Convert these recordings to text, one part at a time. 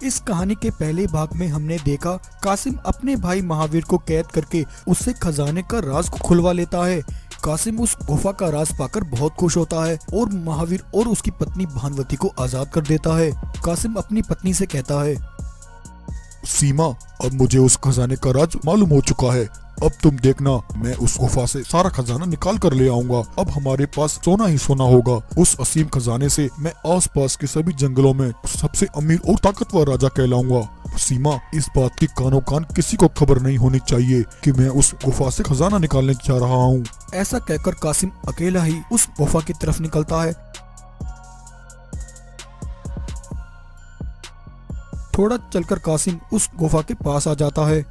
इस कहानी के पहले भाग में हमने देखा कासिम अपने भाई महावीर को कैद करके उससे खजाने का राज को खुलवा लेता है। कासिम उस गुफा का राज पाकर बहुत खुश होता है और महावीर और उसकी पत्नी भानुवती को आजाद कर देता है। कासिम अपनी पत्नी से कहता है, सीमा, अब मुझे उस खजाने का राज मालूम हो चुका है। अब तुम देखना, मैं उस गुफा से सारा खजाना निकाल कर ले आऊंगा। अब हमारे पास सोना ही सोना होगा। उस असीम खजाने से मैं आसपास के सभी जंगलों में सबसे अमीर और ताकतवर राजा कहलाऊंगा। सीमा, इस बात की कानो कान किसी को खबर नहीं होनी चाहिए कि मैं उस गुफा से खजाना निकालने जा रहा हूँ। ऐसा कहकर कासिम अकेला ही उस गुफा की तरफ निकलता है। थोड़ा चलकर कासिम उस गुफा के पास आ जाता है।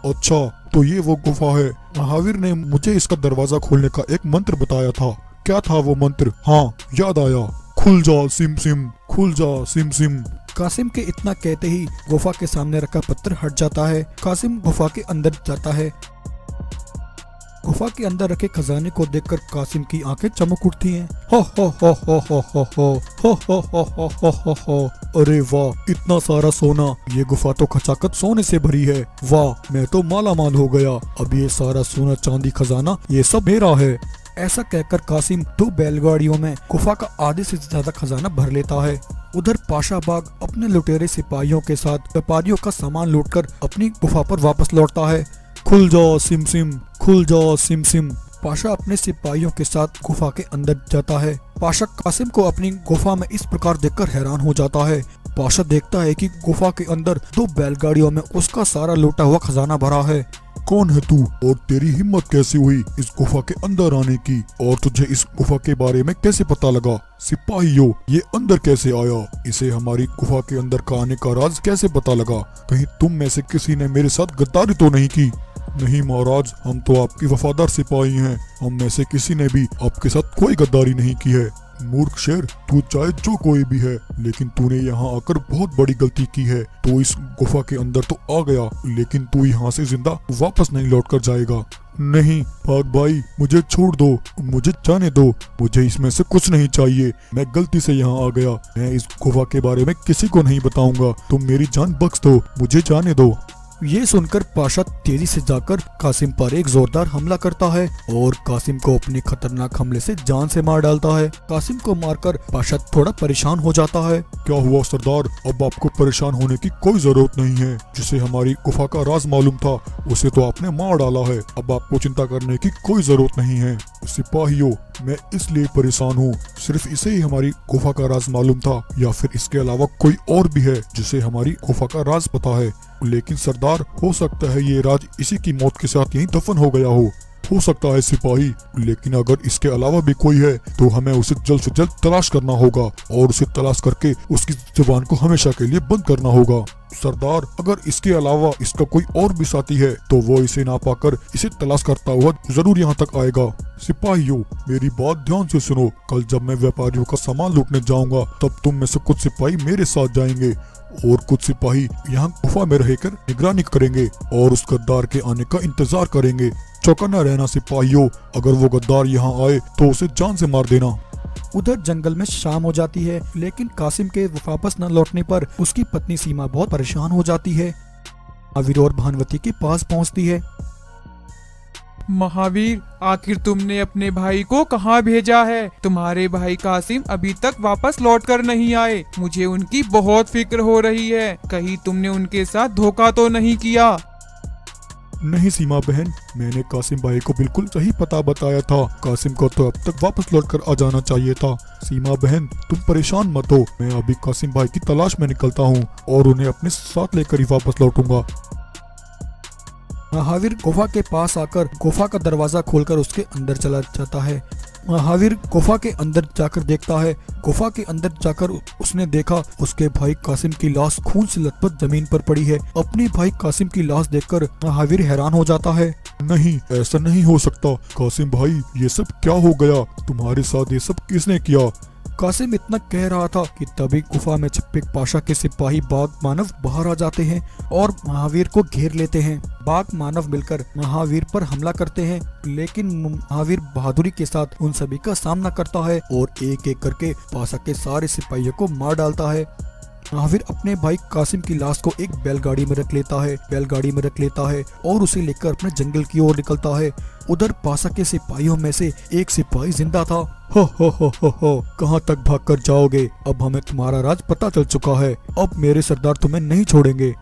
अच्छा, तो ये वो गुफा है। महावीर ने मुझे इसका दरवाजा खोलने का एक मंत्र बताया था। क्या था वो मंत्र? हाँ, याद आया। खुल जा सिम सिम, खुल जा सिम सिम। कासिम के इतना कहते ही गुफा के सामने रखा पत्थर हट जाता है। कासिम गुफा के अंदर जाता है। गुफा के अंदर रखे खजाने को देखकर कासिम की आंखें चमक उठती हैं। हो हो हो हो हो हो हो हो हो हो हो हो हो हो। अरे वाह, इतना सारा सोना! ये गुफा तो खचाखच सोने से भरी है। वाह, मैं तो माला माल हो गया। अब ये सारा सोना चांदी खजाना ये सब मेरा है। ऐसा कहकर कासिम 2 बैलगाड़ियों में गुफा का आधे से ज्यादा खजाना भर लेता है। उधर पाशा बाग अपने लुटेरे सिपाहियों के साथ व्यापारियों का सामान लूटकर अपनी गुफा पर वापस लौटता है। खुल जाओ सिम सिम, खुल जाओ सिम सिम। पाशा अपने सिपाहियों के साथ गुफा के अंदर जाता है। पाशा कासिम को अपनी गुफा में इस प्रकार देखकर हैरान हो जाता है। पाशा देखता है कि गुफा के अंदर 2 बैलगाड़ियों में उसका सारा लूटा हुआ खजाना भरा है। कौन है तू और तेरी हिम्मत कैसे हुई इस गुफा के अंदर आने की? और तुझे इस गुफा के बारे में कैसे पता लगा? सिपाहियों, ये अंदर कैसे आया? इसे हमारी गुफा के अंदर का आने का राज कैसे पता लगा? कहीं तुम में से किसी ने मेरे साथ गद्दारी तो नहीं की? नहीं महाराज, हम तो आपकी वफादार सिपाही हैं। हम में से किसी ने भी आपके साथ कोई गद्दारी नहीं की है। मूर्ख शेर, तू चाहे जो कोई भी है, लेकिन तूने यहाँ आकर बहुत बड़ी गलती की है। तो इस गुफा के अंदर तो आ गया, लेकिन तू यहाँ से जिंदा वापस नहीं लौट कर जाएगा। नहीं भाग भाई, मुझे छोड़ दो, मुझे जाने दो। मुझे इसमें से कुछ नहीं चाहिए। मैं गलती से यहाँ आ गया। मैं इस गुफा के बारे में किसी को नहीं बताऊंगा। तुम मेरी जान बख्श दो, मुझे जाने दो। ये सुनकर पाशा तेजी से जाकर कासिम पर एक जोरदार हमला करता है और कासिम को अपने खतरनाक हमले से जान से मार डालता है। कासिम को मारकर पाशा थोड़ा परेशान हो जाता है। क्या हुआ सरदार? अब आपको परेशान होने की कोई जरूरत नहीं है। जिसे हमारी गुफा का राज मालूम था उसे तो आपने मार डाला है। अब आपको चिंता करने की कोई जरूरत नहीं है। सिपाहियों, मैं इसलिए परेशान हूँ, सिर्फ इसे ही हमारी गुफा का राज मालूम था या फिर इसके अलावा कोई और भी है जिसे हमारी गुफा का राज पता है? लेकिन सरदार, हो सकता है ये राज इसी की मौत के साथ यहीं दफन हो गया हो सकता है सिपाही, लेकिन अगर इसके अलावा भी कोई है तो हमें उसे जल्द से जल्द तलाश करना होगा और उसे तलाश करके उसकी जुबान को हमेशा के लिए बंद करना होगा। सरदार, अगर इसके अलावा इसका कोई और भी साथी है तो वो इसे ना पाकर इसे तलाश करता हुआ जरूर यहाँ तक आएगा। सिपाहियों, मेरी बात ध्यान से सुनो। कल जब मैं व्यापारियों का सामान लूटने जाऊंगा तब तुम में से कुछ सिपाही मेरे साथ जाएंगे और कुछ सिपाही यहाँ गुफा में रहकर निगरानी करेंगे और उस गद्दार के आने का इंतजार करेंगे। चौकन्ना रहना सिपाहियों, अगर वो गद्दार यहाँ आए तो उसे जान से मार देना। उधर जंगल में शाम हो जाती है, लेकिन कासिम के वापस न लौटने पर उसकी पत्नी सीमा बहुत परेशान हो जाती है। महावीर और भानुवती के पास पहुंचती है। महावीर, आखिर तुमने अपने भाई को कहाँ भेजा है? तुम्हारे भाई कासिम अभी तक वापस लौट कर नहीं आए। मुझे उनकी बहुत फिक्र हो रही है। कहीं तुमने उनके साथ धोखा तो नहीं किया? नहीं सीमा बहन, मैंने कासिम भाई को बिल्कुल सही पता बताया था। कासिम को तो अब तक वापस लौटकर आ जाना चाहिए था। सीमा बहन, तुम परेशान मत हो। मैं अभी कासिम भाई की तलाश में निकलता हूँ और उन्हें अपने साथ लेकर ही वापस लौटूंगा। महावीर गुफा के पास आकर गुफा का दरवाजा खोलकर उसके अंदर चला जाता है। महावीर गुफा के अंदर जाकर देखता है। गुफा के अंदर जाकर उसने देखा उसके भाई कासिम की लाश खून से लथपथ जमीन पर पड़ी है। अपने भाई कासिम की लाश देखकर महावीर हैरान हो जाता है। नहीं, ऐसा नहीं हो सकता। कासिम भाई, ये सब क्या हो गया? तुम्हारे साथ ये सब किसने किया? कासिम इतना कह रहा था कि तभी गुफा में छिपे पाशा के सिपाही बाघ मानव बाहर आ जाते हैं और महावीर को घेर लेते हैं। बाघ मानव मिलकर महावीर पर हमला करते हैं, लेकिन महावीर बहादुरी के साथ उन सभी का सामना करता है और एक एक करके पाशा के सारे सिपाहियों को मार डालता है। महावीर अपने भाई कासिम की लाश को एक बैलगाड़ी में रख लेता है और उसे लेकर अपने जंगल की ओर निकलता है। उधर पासा के सिपाहियों में से एक सिपाही जिंदा था। हो, कहाँ तक भागकर जाओगे? अब हमें तुम्हारा राज पता चल चुका है। अब मेरे सरदार तुम्हें नहीं छोड़ेंगे।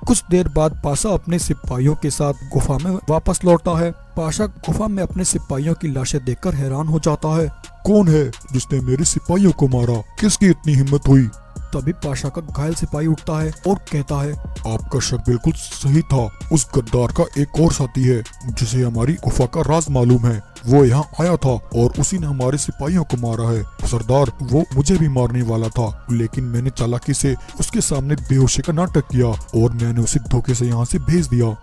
कुछ देर बाद पाशा अपने सिपाहियों के साथ गुफा में वापस लौटता है। पाशा गुफा में अपने सिपाहियों की लाशें देखकर हैरान हो जाता है। कौन है जिसने मेरे सिपाहियों को मारा? किसकी इतनी हिम्मत हुई? तभी पाशा का घायल सिपाही उठता है और कहता है, आपका शक बिल्कुल सही था। उस गद्दार का एक और साथी है जिसे हमारी गुफा का राज मालूम है। वो यहाँ आया था और उसी ने हमारे सिपाहियों को मारा है। सरदार, वो मुझे भी मारने वाला था, लेकिन मैंने चालाकी से उसके सामने बेहोशी का नाटक किया और मैंने उसे धोखे से यहाँ से भेज दिया।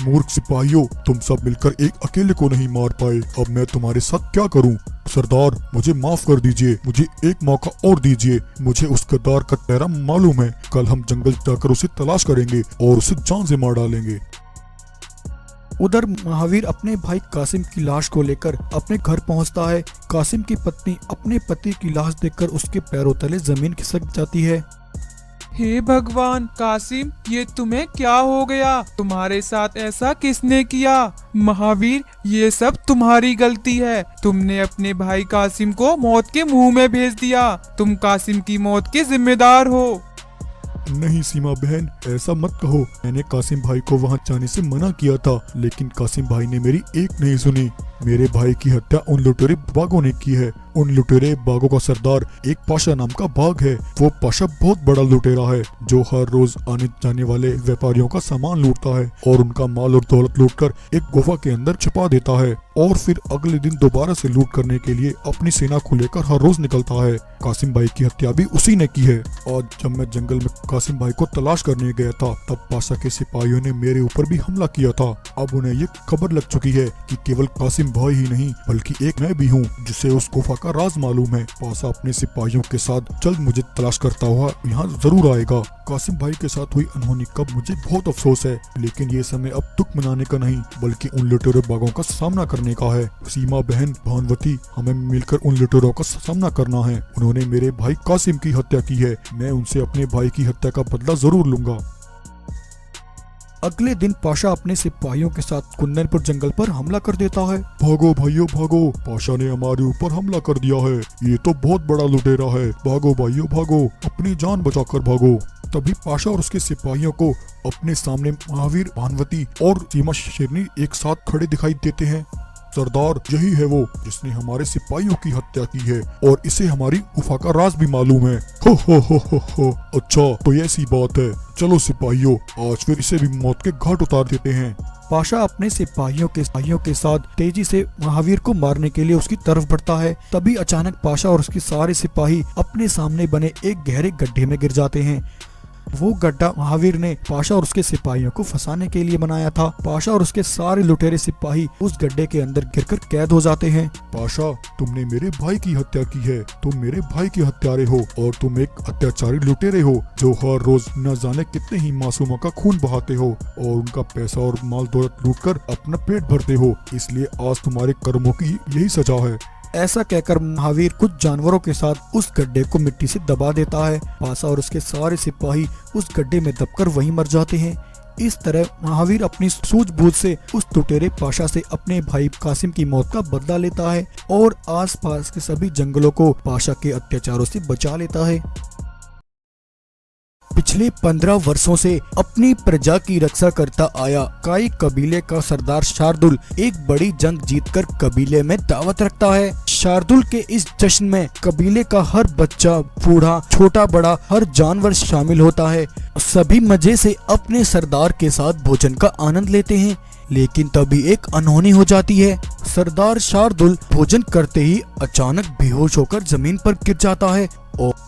मूर्ख सिपाहियों, तुम सब मिलकर एक अकेले को नहीं मार पाए। अब मैं तुम्हारे साथ क्या करूं? सरदार, मुझे माफ कर दीजिए। मुझे एक मौका और दीजिए। मुझे उस गद्दार का चेहरा मालूम है। कल हम जंगल जाकर उसे तलाश करेंगे और उसे जान से मार डालेंगे। उधर महावीर अपने भाई कासिम की लाश को लेकर अपने घर पहुंचता है। कासिम की पत्नी अपने पति की लाश देखकर उसके पैरों तले जमीन खिसक जाती है। हे भगवान, कासिम, ये तुम्हें क्या हो गया? तुम्हारे साथ ऐसा किसने किया? महावीर, ये सब तुम्हारी गलती है। तुमने अपने भाई कासिम को मौत के मुंह में भेज दिया। तुम कासिम की मौत के जिम्मेदार हो। नहीं सीमा बहन, ऐसा मत कहो। मैंने कासिम भाई को वहां जाने से मना किया था, लेकिन कासिम भाई ने मेरी एक नहीं सुनी। मेरे भाई की हत्या उन लुटेरे बागों ने की है। उन लुटेरे बागों का सरदार एक पाशा नाम का बाग है। वो पाशा बहुत बड़ा लुटेरा है जो हर रोज आने जाने वाले व्यापारियों का सामान लूटता है और उनका माल और दौलत लूटकर एक गुफा के अंदर छुपा देता है और फिर अगले दिन दोबारा से लूट करने के लिए अपनी सेना को लेकर हर रोज निकलता है। कासिम भाई की हत्या भी उसी ने की है। और जब मैं जंगल में कासिम भाई को तलाश करने गया था, तब पाशा के सिपाहियों ने मेरे ऊपर भी हमला किया था। अब उन्हें ये खबर लग चुकी है कि केवल कासिम भाई ही नहीं बल्कि एक मैं भी हूँ जिसे उस गुफा का राज मालूम है। पाशा अपने सिपाहियों के साथ जल्द मुझे तलाश करता हुआ यहाँ जरूर आएगा। कासिम भाई के साथ हुई अनहोनी का मुझे बहुत अफसोस है, लेकिन ये समय अब दुख मनाने का नहीं बल्कि उन लुटेरे बागों का सामना करने का है। सीमा बहन, भानुवती, हमें मिलकर उन लुटेरों का सामना करना है। उन्होंने मेरे भाई कासिम की हत्या की है। मैं उनसे अपने भाई की हत्या का बदला जरूर लूंगा। अगले दिन पाशा अपने सिपाहियों के साथ कुंदनपुर जंगल पर हमला कर देता है। भागो भाइयों भागो, पाशा ने हमारे ऊपर हमला कर दिया है। ये तो बहुत बड़ा लुटेरा है। भागो भाइयों भागो, अपनी जान बचाकर भागो। तभी पाशा और उसके सिपाहियों को अपने सामने महावीर, भानुवती और सीमा शेरनी एक साथ खड़े दिखाई देते हैं। सरदार, यही है वो जिसने हमारे सिपाहियों की हत्या की है और इसे हमारी गुफा का राज भी मालूम है। हो। अच्छा, तो ऐसी बात है। चलो सिपाहियों, आज फिर इसे भी मौत के घाट उतार देते हैं। पाशा अपने सिपाहियों के साथ तेजी से महावीर को मारने के लिए उसकी तरफ बढ़ता है। तभी अचानक पाशा और उसके सारे सिपाही अपने सामने बने एक गहरे गड्ढे में गिर जाते हैं। वो गड्ढा महावीर ने पाशा और उसके सिपाहियों को फंसाने के लिए बनाया था। पाशा और उसके सारे लुटेरे सिपाही उस गड्ढे के अंदर गिरकर कैद हो जाते हैं। पाशा, तुमने मेरे भाई की हत्या की है। तुम मेरे भाई के हत्यारे हो और तुम एक अत्याचारी लुटेरे हो जो हर रोज न जाने कितने ही मासूमों का खून बहाते हो और उनका पैसा और माल दौलत लूटकर अपना पेट भरते हो। इसलिए आज तुम्हारे कर्मों की यही सजा है। ऐसा कहकर महावीर कुछ जानवरों के साथ उस गड्ढे को मिट्टी से दबा देता है। पाशा और उसके सारे सिपाही उस गड्ढे में दबकर वहीं मर जाते हैं। इस तरह महावीर अपनी सूझबूझ से उस लुटेरे पाशा से अपने भाई कासिम की मौत का बदला लेता है और आसपास के सभी जंगलों को पाशा के अत्याचारों से बचा लेता है। पिछले 15 वर्षों से अपनी प्रजा की रक्षा करता आया काई कबीले का सरदार शार्दुल एक बड़ी जंग जीतकर कबीले में दावत रखता है। शार्दुल के इस जश्न में कबीले का हर बच्चा, बूढ़ा, छोटा बड़ा, हर जानवर शामिल होता है। सभी मजे से अपने सरदार के साथ भोजन का आनंद लेते हैं। लेकिन तभी एक अनहोनी हो जाती है। सरदार शार्दुल भोजन करते ही अचानक बेहोश होकर जमीन पर गिर जाता है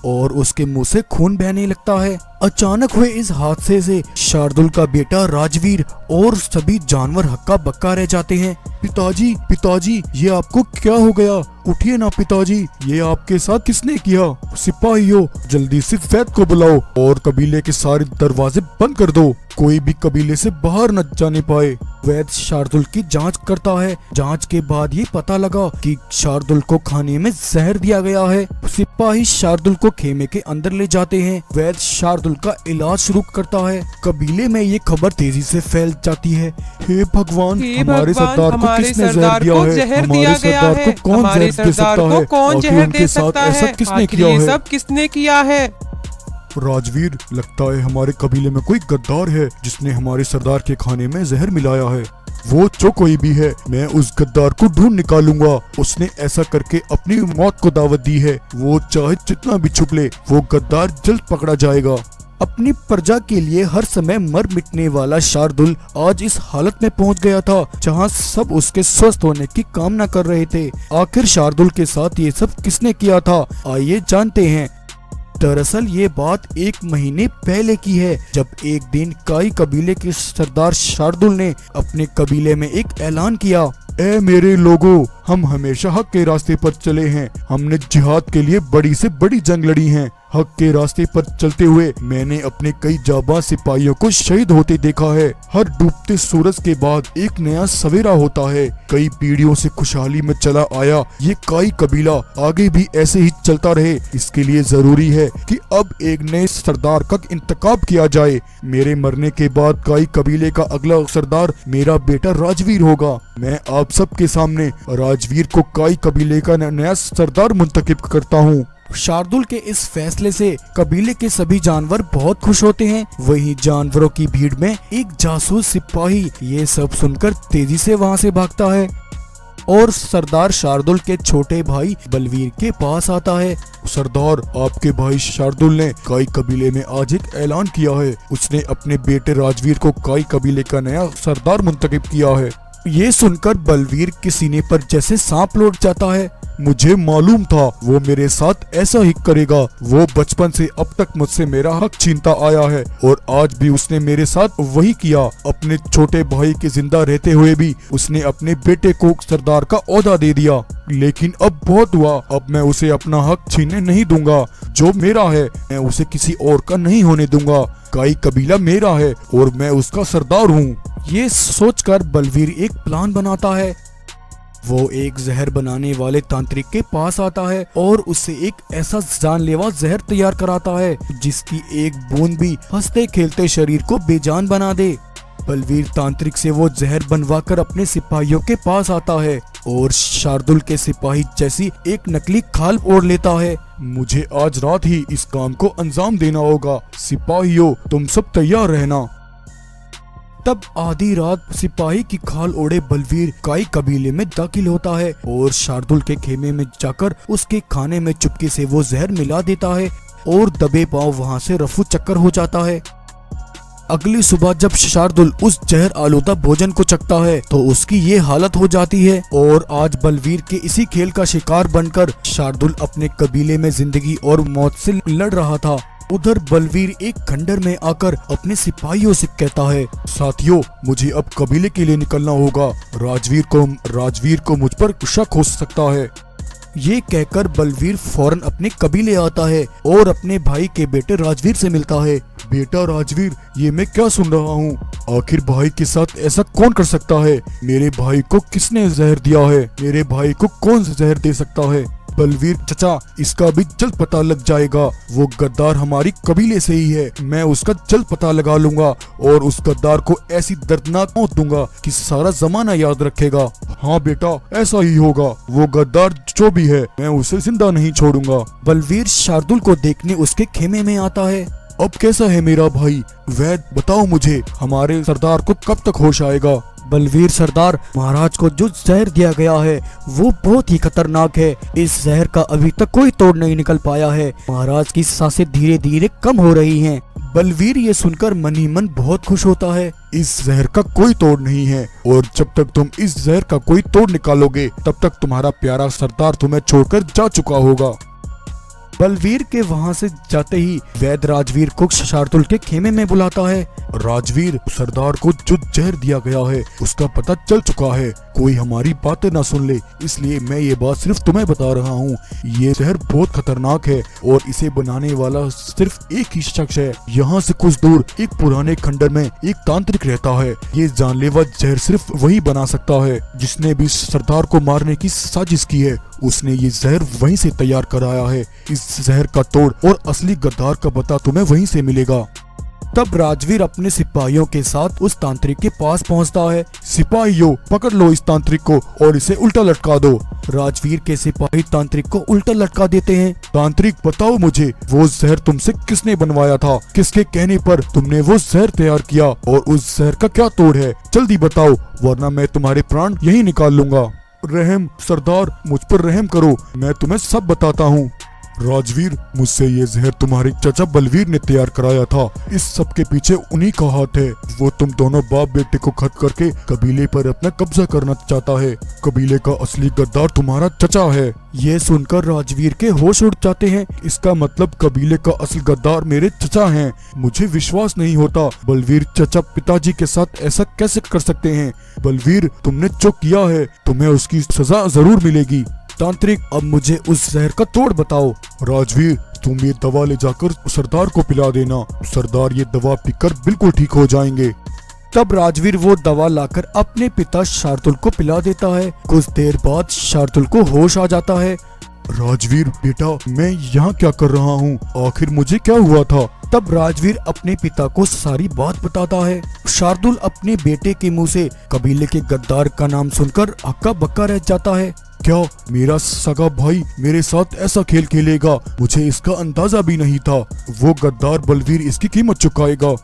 और उसके मुंह से खून बहने लगता है। अचानक हुए इस हादसे से शार्दुल का बेटा राजवीर और सभी जानवर हक्का बक्का रह जाते हैं। पिताजी, पिताजी, ये आपको क्या हो गया? उठिए ना पिताजी, ये आपके साथ किसने किया? सिपाहियों, जल्दी से वैद को बुलाओ और कबीले के सारे दरवाजे बंद कर दो, कोई भी कबीले से बाहर न जाने पाए। वैद शार्दुल की जांच करता है। जांच उसके बाद ये पता लगा कि शार्दुल को खाने में जहर दिया गया है। सिपाही शार्दुल को खेमे के अंदर ले जाते हैं। वैद्य शार्दुल का इलाज शुरू करता है। कबीले में ये खबर तेजी से फैल जाती है। हे भगवान, हे हमारे भगवान, सरदार को हमारे किसने सरदार जहर को दिया है? जहर हमारे दिया गया सरदार है। को कौन हमारे जहर दे सरदार सकता को है? कौन आखिर जहर उनके दे साथ सकता ऐसा है? किसने आखिर किया ये है? सब किसने किया है? राजवीर, लगता है हमारे कबीले में कोई गद्दार है जिसने हमारे सरदार के खाने में जहर मिलाया है। वो जो कोई भी है, मैं उस गद्दार को ढूंढ निकालूंगा। उसने ऐसा करके अपनी मौत को दावत दी है। वो चाहे जितना भी छुप ले, वो गद्दार जल्द पकड़ा जाएगा। अपनी प्रजा के लिए हर समय मर मिटने वाला शार्दुल आज इस हालत में पहुंच गया था जहां सब उसके स्वस्थ होने की कामना कर रहे थे। आखिर शार्दुल के साथ ये सब किसने किया था, आइए जानते हैं। दरअसल ये बात 1 महीने पहले की है, जब एक दिन काई कबीले के सरदार शार्दुल ने अपने कबीले में एक ऐलान किया। ए मेरे लोगों, हम हमेशा हक के रास्ते पर चले हैं। हमने जिहाद के लिए बड़ी से बड़ी जंग लड़ी है। हक के रास्ते पर चलते हुए मैंने अपने कई जाबाज सिपाहियों को शहीद होते देखा है। हर डूबते सूरज के बाद एक नया सवेरा होता है। कई पीढ़ियों से खुशहाली में चला आया ये काई कबीला आगे भी ऐसे ही चलता रहे। इसके लिए जरूरी है कि अब एक नए सरदार का इंतखाब किया जाए। मेरे मरने के बाद काई कबीले का अगला सरदार मेरा बेटा राजवीर होगा। मैं आप सबके सामने राजवीर को काई कबीले का नया सरदार मुंतखब करता हूँ। शार्दुल के इस फैसले से कबीले के सभी जानवर बहुत खुश होते हैं। वहीं जानवरों की भीड़ में एक जासूस सिपाही ये सब सुनकर तेजी से वहां से भागता है और सरदार शार्दुल के छोटे भाई बलवीर के पास आता है। सरदार, आपके भाई शार्दुल ने काई कबीले में आज एक ऐलान किया है। उसने अपने बेटे राजवीर को काई कबीले का नया सरदार मुंतखब किया है। ये सुनकर बलवीर के सीने पर जैसे सांप लौट जाता है। मुझे मालूम था वो मेरे साथ ऐसा ही करेगा। वो बचपन से अब तक मुझसे मेरा हक छीनता आया है और आज भी उसने मेरे साथ वही किया। अपने छोटे भाई के जिंदा रहते हुए भी उसने अपने बेटे को सरदार का ओहदा दे दिया। लेकिन अब बहुत हुआ, अब मैं उसे अपना हक छीनने नहीं दूंगा। जो मेरा है मैं उसे किसी और का नहीं होने दूंगा। काई कबीला मेरा है और मैं उसका सरदार हूँ। ये सोचकर बलवीर एक प्लान बनाता है। वो एक जहर बनाने वाले तांत्रिक के पास आता है और उससे एक ऐसा जानलेवा जहर तैयार कराता है जिसकी एक बूंद भी हंसते खेलते शरीर को बेजान बना दे। बलवीर तांत्रिक से वो जहर बनवाकर अपने सिपाहियों के पास आता है और शार्दुल के सिपाही जैसी एक नकली खाल ओढ़ लेता है। मुझे आज रात ही इस काम को अंजाम देना होगा। सिपाहियों, तुम सब तैयार रहना। तब आधी रात सिपाही की खाल ओढ़े बलवीर काई कबीले में दाखिल होता है और शार्दुल के खेमे में जाकर उसके खाने में चुपके से वो जहर मिला देता है और दबे पांव वहां से रफू चक्कर हो जाता है। अगली सुबह जब शार्दुल उस जहर आलूदा भोजन को चखता है तो उसकी ये हालत हो जाती है और आज बलवीर के इसी खेल का शिकार बनकर शार्दुल अपने कबीले में जिंदगी और मौत से लड़ रहा था। उधर बलवीर एक खंडर में आकर अपने सिपाहियों से कहता है, साथियों, मुझे अब कबीले के लिए निकलना होगा। राजवीर को मुझ पर शक हो सकता है। ये कहकर बलवीर फौरन अपने कबीले आता है और अपने भाई के बेटे राजवीर से मिलता है। बेटा राजवीर, ये मैं क्या सुन रहा हूँ? आखिर भाई के साथ ऐसा कौन कर सकता है? मेरे भाई को किसने जहर दिया है? मेरे भाई को कौन जहर दे सकता है? बलवीर चचा, इसका भी जल्द पता लग जाएगा। वो गद्दार हमारी कबीले से ही है। मैं उसका जल्द पता लगा लूंगा और उस गद्दार को ऐसी दर्दनाक मौत दूंगा कि सारा जमाना याद रखेगा। हाँ बेटा, ऐसा ही होगा। वो गद्दार जो भी है, मैं उसे जिंदा नहीं छोड़ूंगा। बलवीर शार्दुल को देखने उसके खेमे में आता है। अब कैसा है मेरा भाई? वैद्य, बताओ मुझे, हमारे सरदार को कब तक होश आएगा? बलवीर सरदार, महाराज को जो जहर दिया गया है वो बहुत ही खतरनाक है। इस जहर का अभी तक कोई तोड़ नहीं निकल पाया है। महाराज की सांसें धीरे धीरे कम हो रही हैं। बलवीर ये सुनकर मन ही मन बहुत खुश होता है। इस जहर का कोई तोड़ नहीं है और जब तक तुम इस जहर का कोई तोड़ निकालोगे तब तक तुम्हारा प्यारा सरदार तुम्हें छोड़कर जा चुका होगा। बलवीर के वहाँ से जाते ही वैद राजवीर को शार्दुल के खेमे में बुलाता है। राजवीर, सरदार को जो जहर दिया गया है उसका पता चल चुका है। कोई हमारी बातें ना सुन ले, इसलिए मैं ये बात सिर्फ तुम्हें बता रहा हूँ। ये जहर बहुत खतरनाक है और इसे बनाने वाला सिर्फ एक ही शख्स है। यहाँ से कुछ दूर एक पुराने खंडर में एक तांत्रिक रहता है। ये जानलेवा जहर सिर्फ वही बना सकता है। जिसने भी सरदार को मारने की साजिश की है उसने ये जहर वहीं से तैयार कराया है। इस जहर का तोड़ और असली गद्दार का पता तुम्हें वहीं से मिलेगा। तब राजवीर अपने सिपाहियों के साथ उस तांत्रिक के पास पहुंचता है। सिपाहियों, पकड़ लो इस तांत्रिक को और इसे उल्टा लटका दो। राजवीर के सिपाही तांत्रिक को उल्टा लटका देते हैं। तांत्रिक, बताओ मुझे, वो जहर तुमसे किसने बनवाया था? किसके कहने पर तुमने वो जहर तैयार किया और उस जहर का क्या तोड़ है? जल्दी बताओ, वरना मैं तुम्हारे प्राण यही निकाल लूंगा। रहम, सरदार, मुझ पर रहम करो, मैं तुम्हें सब बताता हूँ। राजवीर, मुझसे ये जहर तुम्हारे चाचा बलवीर ने तैयार कराया था। इस सब के पीछे उन्हीं का हाथ है। वो तुम दोनों बाप बेटे को खत्म करके कबीले पर अपना कब्जा करना चाहता है। कबीले का असली गद्दार तुम्हारा चाचा है। ये सुनकर राजवीर के होश उड़ जाते हैं। इसका मतलब कबीले का असल गद्दार मेरे चचा हैं। मुझे विश्वास नहीं होता। बलवीर चाचा पिताजी के साथ ऐसा कैसे कर सकते हैं? बलवीर, तुमने जो किया है तुम्हें उसकी सजा जरूर मिलेगी। तांत्रिक, अब मुझे उस जहर का तोड़ बताओ। राजवीर, तुम ये दवा ले जाकर सरदार को पिला देना। सरदार ये दवा पीकर बिल्कुल ठीक हो जाएंगे। तब राजवीर वो दवा लाकर अपने पिता शार्दुल को पिला देता है। कुछ देर बाद शार्दुल को होश आ जाता है। राजवीर बेटा, मैं यहाँ क्या कर रहा हूँ? आखिर मुझे क्या हुआ था? तब राजवीर अपने पिता को सारी बात बताता है। शार्दुल अपने बेटे के मुंह से कबीले के गद्दार का नाम सुनकर हक्का बक्का रह जाता है। क्या मेरा सगा भाई मेरे साथ ऐसा खेल खेलेगा? मुझे इसका अंदाजा भी नहीं था। वो गद्दार बलवीर इसकी कीमत चुकाएगा।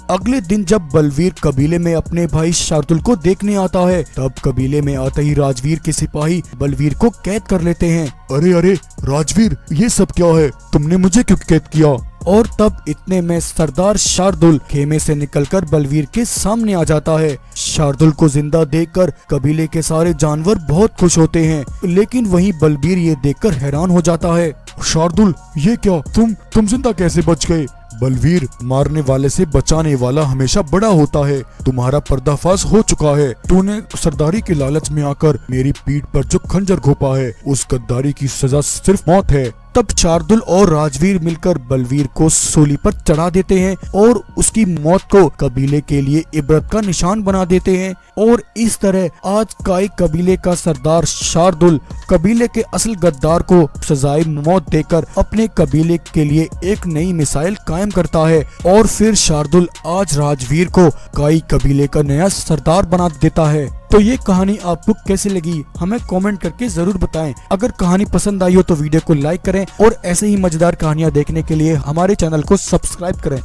अगले दिन जब बलवीर कबीले में अपने भाई शार्दुल को देखने आता है, तब कबीले में आते ही राजवीर के सिपाही बलवीर को कैद कर लेते हैं। अरे अरे राजवीर, ये सब क्या है? तुमने मुझे क्यों कैद किया? और तब इतने में सरदार शार्दुल खेमे से निकलकर बलवीर के सामने आ जाता है। शार्दुल को जिंदा देखकर कबीले के सारे जानवर बहुत खुश होते हैं, लेकिन वहीं बलवीर ये देखकर हैरान हो जाता है। शार्दुल, ये क्या? तुम जिंदा कैसे बच गए? बलवीर, मारने वाले से बचाने वाला हमेशा बड़ा होता है। तुम्हारा पर्दाफाश हो चुका है। तूने सरदारी के लालच में आकर मेरी पीठ पर जो खंजर घोंपा है, उस गद्दारी की सजा सिर्फ मौत है। तब शार्दुल और राजवीर मिलकर बलवीर को सूली पर चढ़ा देते हैं और उसकी मौत को कबीले के लिए इबरत का निशान बना देते हैं। और इस तरह आज काई कबीले का सरदार शार्दुल कबीले के असल गद्दार को सजाए मौत देकर अपने कबीले के लिए एक नई मिसाइल कायम करता है। और फिर शार्दुल आज राजवीर को काई कबीले का नया सरदार बना देता है। तो ये कहानी आपको कैसी लगी हमें कमेंट करके जरूर बताएं। अगर कहानी पसंद आई हो तो वीडियो को लाइक करें और ऐसे ही मजेदार कहानियां देखने के लिए हमारे चैनल को सब्सक्राइब करें।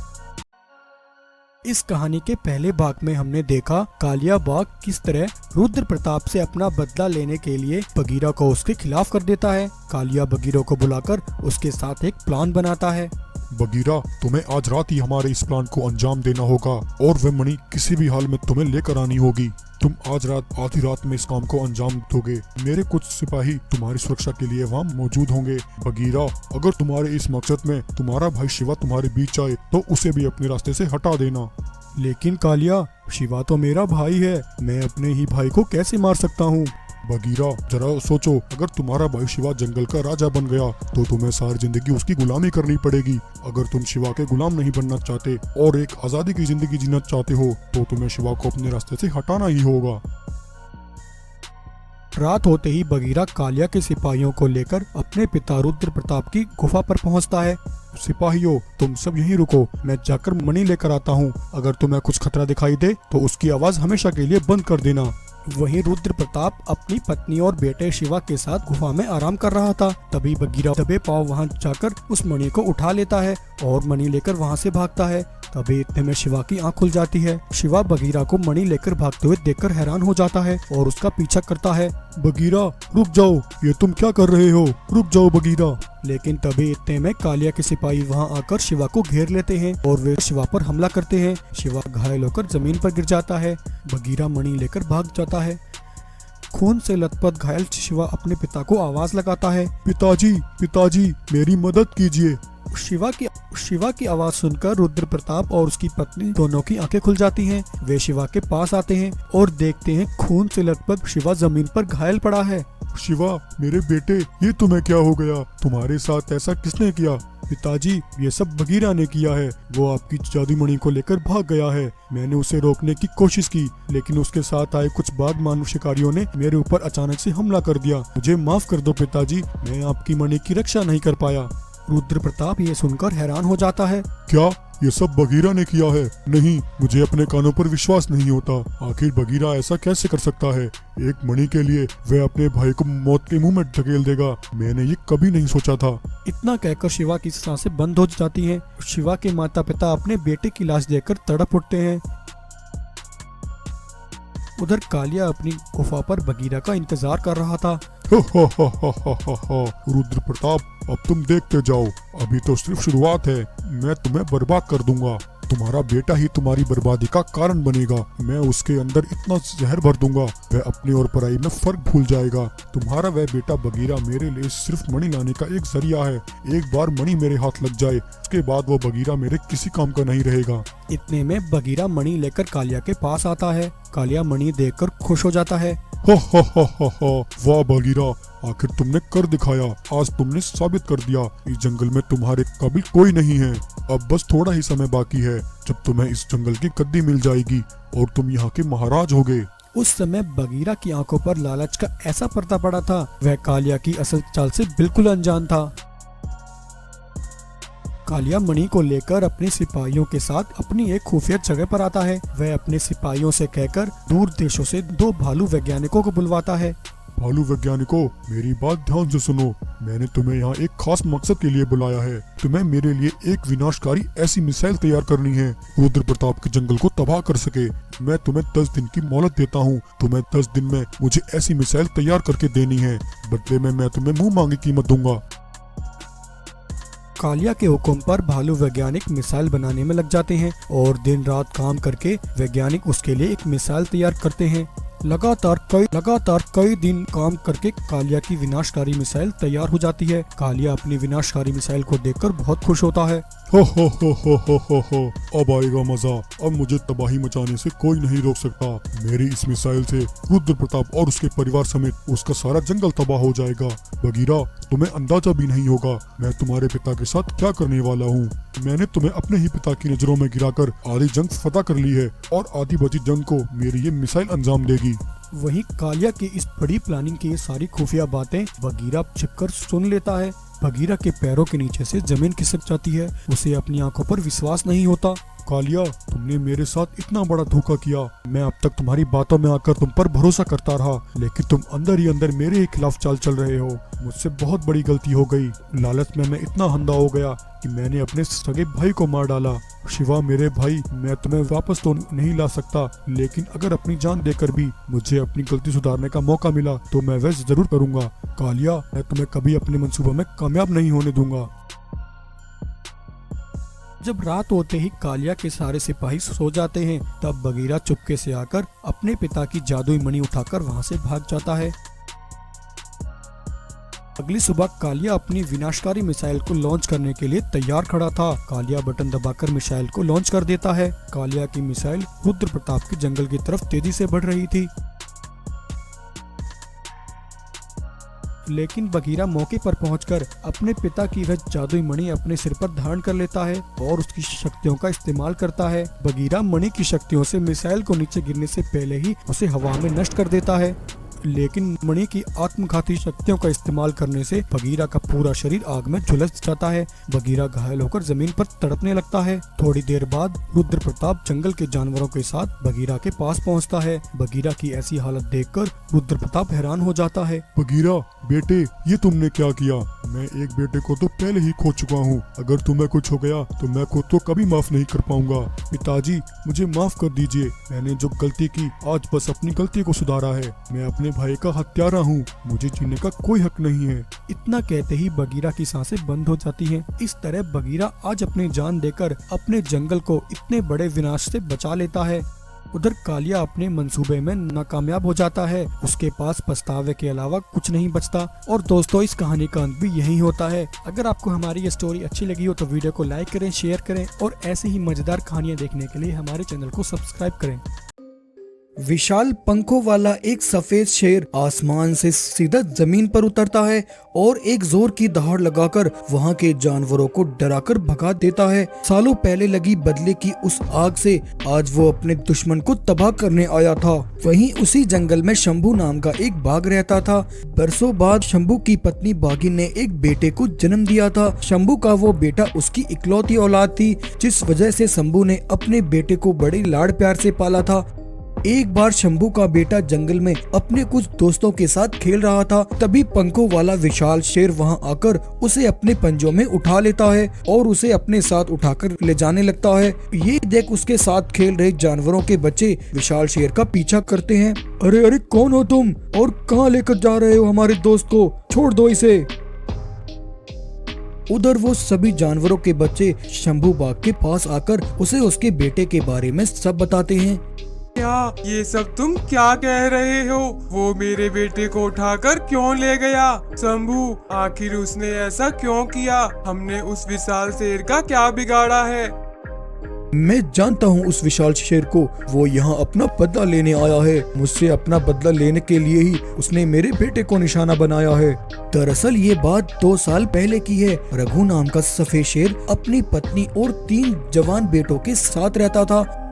इस कहानी के पहले भाग में हमने देखा कालिया बाघ किस तरह रुद्र प्रताप से अपना बदला लेने के लिए बगीरा को उसके खिलाफ कर देता है। कालिया बगीरा को बुलाकर उसके साथ एक प्लान बनाता है। बगीरा, तुम्हें आज रात ही हमारे इस प्लान को अंजाम देना होगा और वह मणि किसी भी हाल में तुम्हें लेकर आनी होगी। तुम आज रात आधी रात में इस काम को अंजाम दोगे। मेरे कुछ सिपाही तुम्हारी सुरक्षा के लिए वहाँ मौजूद होंगे। बगीरा, अगर तुम्हारे इस मकसद में तुम्हारा भाई शिवा तुम्हारे बीच आए तो उसे भी अपने रास्ते से हटा देना। लेकिन कालिया, शिवा तो मेरा भाई है, मैं अपने ही भाई को कैसे मार सकता हूँ? बगीरा, जरा सोचो, अगर तुम्हारा भाई शिवा जंगल का राजा बन गया तो तुम्हें सारी जिंदगी उसकी गुलामी करनी पड़ेगी। अगर तुम शिवा के गुलाम नहीं बनना चाहते और एक आजादी की जिंदगी जीना चाहते हो तो तुम्हें शिवा को अपने रास्ते से हटाना ही होगा। रात होते ही बगीरा कालिया के सिपाहियों को लेकर अपने पिता रुद्र प्रताप की गुफा पर पहुंचता है। सिपाहियों, तुम सब यहीं रुको, मैं जाकर मणि लेकर आता हूँ। अगर तुम्हें कुछ खतरा दिखाई दे तो उसकी आवाज हमेशा के लिए बंद कर देना। वहीं रुद्र प्रताप अपनी पत्नी और बेटे शिवा के साथ गुफा में आराम कर रहा था। तभी बगीरा दबे पांव वहां जाकर उस मणि को उठा लेता है और मणि लेकर वहां से भागता है। तभी इतने में शिवा की आंख खुल जाती है। शिवा बगीरा को मणि लेकर भागते हुए देखकर हैरान हो जाता है और उसका पीछा करता है। बगीरा, रुक जाओ, ये तुम क्या कर रहे हो? रुक जाओ बगीरा। लेकिन तभी इतने में कालिया के सिपाही वहां आकर शिवा को घेर लेते हैं और वे शिवा पर हमला करते हैं। शिवा घायल होकर जमीन पर गिर जाता है। बगीरा मणि लेकर भाग जाता है। खून से लथपथ घायल शिवा अपने पिता को आवाज लगाता है। पिताजी, पिताजी, मेरी मदद कीजिए। शिवा की आवाज सुनकर रुद्र प्रताप और उसकी पत्नी दोनों की आंखें खुल जाती हैं। वे शिवा के पास आते हैं और देखते हैं खून से लथपथ शिवा जमीन पर घायल पड़ा है। शिवा, मेरे बेटे, ये तुम्हें क्या हो गया? तुम्हारे साथ ऐसा किसने किया? पिताजी, ये सब बगीरा ने किया है। वो आपकी जादू मणि को लेकर भाग गया है। मैंने उसे रोकने की कोशिश की, लेकिन उसके साथ आए कुछ बाघ मानव शिकारियों ने मेरे ऊपर अचानक से हमला कर दिया। मुझे माफ कर दो पिताजी, मैं आपकी मणि की रक्षा नहीं कर पाया। रुद्र प्रताप ये सुनकर हैरान हो जाता है। क्या ये सब बगीरा ने किया है? नहीं, मुझे अपने कानों पर विश्वास नहीं होता। आखिर बगीरा ऐसा कैसे कर सकता है? एक मणि के लिए वह अपने भाई को मौत के मुंह में ढकेल देगा। मैंने ये कभी नहीं सोचा था। इतना कहकर शिवा की सांसें बंद हो जाती हैं। शिवा के माता पिता अपने बेटे की लाश देखकर तड़प उठते हैं। उधर कालिया अपनी गुफा पर बगीरा का इंतजार कर रहा था। रुद्र प्रताप, अब तुम देखते जाओ, अभी तो सिर्फ शुरुआत है। मैं तुम्हें बर्बाद कर दूंगा। तुम्हारा बेटा ही तुम्हारी बर्बादी का कारण बनेगा। मैं उसके अंदर इतना जहर भर दूंगा, वह अपनी और पराई में फर्क भूल जाएगा। तुम्हारा वह बेटा बगीरा मेरे लिए सिर्फ मणि लाने का एक जरिया है। एक बार मणि मेरे हाथ लग जाए, उसके बाद वो बगीरा मेरे किसी काम का नहीं रहेगा। इतने में बगीरा मणि लेकर कालिया के पास आता है। कालिया मणि देखकर खुश हो जाता है। वाह बगीरा, आखिर तुमने कर दिखाया। आज तुमने साबित कर दिया इस जंगल में तुम्हारे काबिल कोई नहीं है। अब बस थोड़ा ही समय बाकी है जब तुम्हें इस जंगल की गद्दी मिल जाएगी और तुम यहाँ के महाराज होगे। उस समय बगीरा की आंखों पर लालच का ऐसा पर्दा पड़ा था। वह कालिया की असल चाल से बिल्कुल अनजान था। कालिया मणि को लेकर अपने सिपाहियों के साथ अपनी एक खुफिया जगह पर आता है। वह अपने सिपाहियों से कहकर दूर देशों से 2 भालू वैज्ञानिकों को बुलवाता है। भालू वैज्ञानिकों, मेरी बात ध्यान से सुनो। मैंने तुम्हें यहाँ एक खास मकसद के लिए बुलाया है। तुम्हें मेरे लिए एक विनाशकारी ऐसी मिसाइल तैयार करनी है, रुद्र प्रताप के जंगल को तबाह कर सके। मैं तुम्हें 10 दिन की मोहलत देता हूँ। तुम्हें 10 दिन में मुझे ऐसी मिसाइल तैयार करके देनी है। बदले में मैं तुम्हें मुंह मांगी कीमत दूंगा। कालिया के हुक्म पर भालू वैज्ञानिक मिसाइल बनाने में लग जाते हैं और दिन रात काम करके वैज्ञानिक उसके लिए एक मिसाइल तैयार करते हैं। लगातार कई दिन काम करके कालिया की विनाशकारी मिसाइल तैयार हो जाती है। कालिया अपनी विनाशकारी मिसाइल को देखकर बहुत खुश होता है। हो, अब आएगा मजा। अब मुझे तबाही मचाने से कोई नहीं रोक सकता। मेरी इस मिसाइल से रुद्र प्रताप और उसके परिवार समेत उसका सारा जंगल तबाह हो जाएगा। बगीरा, तुम्हें अंदाजा भी नहीं होगा मैं तुम्हारे पिता के साथ क्या करने वाला हूँ। मैंने तुम्हें अपने ही पिता की नजरों में गिराकर आधी जंग फतह कर ली है और आधी बची जंग को मेरी ये मिसाइल अंजाम देगी। वहीं कालिया की इस बड़ी प्लानिंग की ये सारी खुफिया बातें बगीरा छिपकर सुन लेता है। बगीरा के पैरों के नीचे से जमीन खिसक जाती है। उसे अपनी आंखों पर विश्वास नहीं होता। कालिया, तुमने मेरे साथ इतना बड़ा धोखा किया। मैं अब तक तुम्हारी बातों में आकर तुम पर भरोसा करता रहा, लेकिन तुम अंदर ही अंदर मेरे ही खिलाफ चाल चल रहे हो। मुझसे बहुत बड़ी गलती हो गई। लालच में मैं इतना अंधा हो गया कि मैंने अपने सगे भाई को मार डाला। शिवा मेरे भाई, मैं तुम्हें वापस तो नहीं ला सकता, लेकिन अगर अपनी जान देकर भी मुझे अपनी गलती सुधारने का मौका मिला तो मैं वैसे जरूर करूंगा। कालिया, मैं तुम्हें कभी अपने मंसूबों में कामयाब नहीं होने दूंगा। जब रात होते ही कालिया के सारे सिपाही सो जाते हैं, तब बगीरा चुपके से आकर अपने पिता की जादुई मणि उठाकर वहां से भाग जाता है। अगली सुबह कालिया अपनी विनाशकारी मिसाइल को लॉन्च करने के लिए तैयार खड़ा था। कालिया बटन दबाकर मिसाइल को लॉन्च कर देता है। कालिया की मिसाइल रुद्र प्रताप के जंगल की तरफ तेजी से बढ़ रही थी, लेकिन बगीरा मौके पर पहुंचकर अपने पिता की वह जादुई मणि अपने सिर पर धारण कर लेता है और उसकी शक्तियों का इस्तेमाल करता है। बगीरा मणि की शक्तियों से मिसाइल को नीचे गिरने से पहले ही उसे हवा में नष्ट कर देता है, लेकिन मणि की आत्मघाती शक्तियों का इस्तेमाल करने से बगीरा का पूरा शरीर आग में झुलस जाता है। बगीरा घायल होकर जमीन पर तड़पने लगता है। थोड़ी देर बाद रुद्र प्रताप जंगल के जानवरों के साथ बगीरा के पास पहुंचता है। बगीरा की ऐसी हालत देखकर रुद्र प्रताप हैरान हो जाता है। बगीरा बेटे, ये तुमने क्या किया? मैं एक बेटे को तो पहले ही खो चुका हूँ। अगर तुम्हें कुछ हो गया तो मैं खुद तो कभी माफ नहीं कर पाऊंगा। पिताजी, मुझे माफ कर दीजिए। मैंने जो गलती की आज बस अपनी गलती को सुधारा है। मैं अपने भाई का हत्यारा हूँ। मुझे जीने का कोई हक नहीं है। इतना कहते ही बगीरा की सांसें बंद हो जाती हैं। इस तरह बगीरा आज अपनी जान देकर अपने जंगल को इतने बड़े विनाश से बचा लेता है। उधर कालिया अपने मंसूबे में नाकामयाब हो जाता है। उसके पास पछतावे के अलावा कुछ नहीं बचता। और दोस्तों, इस कहानी का अंत भी यही होता है। अगर आपको हमारी ये स्टोरी अच्छी लगी हो तो वीडियो को लाइक करें, शेयर करें और ऐसी ही मजेदार कहानियाँ देखने के लिए हमारे चैनल को सब्सक्राइब करें। विशाल पंखों वाला एक सफेद शेर आसमान से सीधा जमीन पर उतरता है और एक जोर की दहाड़ लगाकर वहां के जानवरों को डराकर भगा देता है। सालों पहले लगी बदले की उस आग से आज वो अपने दुश्मन को तबाह करने आया था। वहीं उसी जंगल में शंभू नाम का एक बाघ रहता था। बरसों बाद शंभू की पत्नी बाघिन ने एक बेटे को जन्म दिया था। शंभू का वो बेटा उसकी इकलौती औलाद थी, जिस वजह से शंभू ने अपने बेटे को बड़े लाड़ प्यार से पाला था। एक बार शंभू का बेटा जंगल में अपने कुछ दोस्तों के साथ खेल रहा था। तभी पंखों वाला विशाल शेर वहां आकर उसे अपने पंजों में उठा लेता है और उसे अपने साथ उठाकर ले जाने लगता है। ये देख उसके साथ खेल रहे जानवरों के बच्चे विशाल शेर का पीछा करते हैं। अरे अरे, कौन हो तुम और कहाँ लेकर जा रहे हो हमारे दोस्त को? छोड़ दो इसे। उधर वो सभी जानवरों के बच्चे शंभू बाघ के पास आकर उसे उसके बेटे के बारे में सब बताते हैं। क्या ये सब तुम क्या कह रहे हो? वो मेरे बेटे को उठाकर क्यों ले गया? शंभू, आखिर उसने ऐसा क्यों किया? हमने उस विशाल शेर का क्या बिगाड़ा है? मैं जानता हूँ उस विशाल शेर को। वो यहाँ अपना बदला लेने आया है। मुझसे अपना बदला लेने के लिए ही उसने मेरे बेटे को निशाना बनाया है। दरअसल ये बात 2 साल पहले की है। रघु नाम का सफेद शेर अपनी पत्नी और 3 जवान बेटों के साथ रहता था।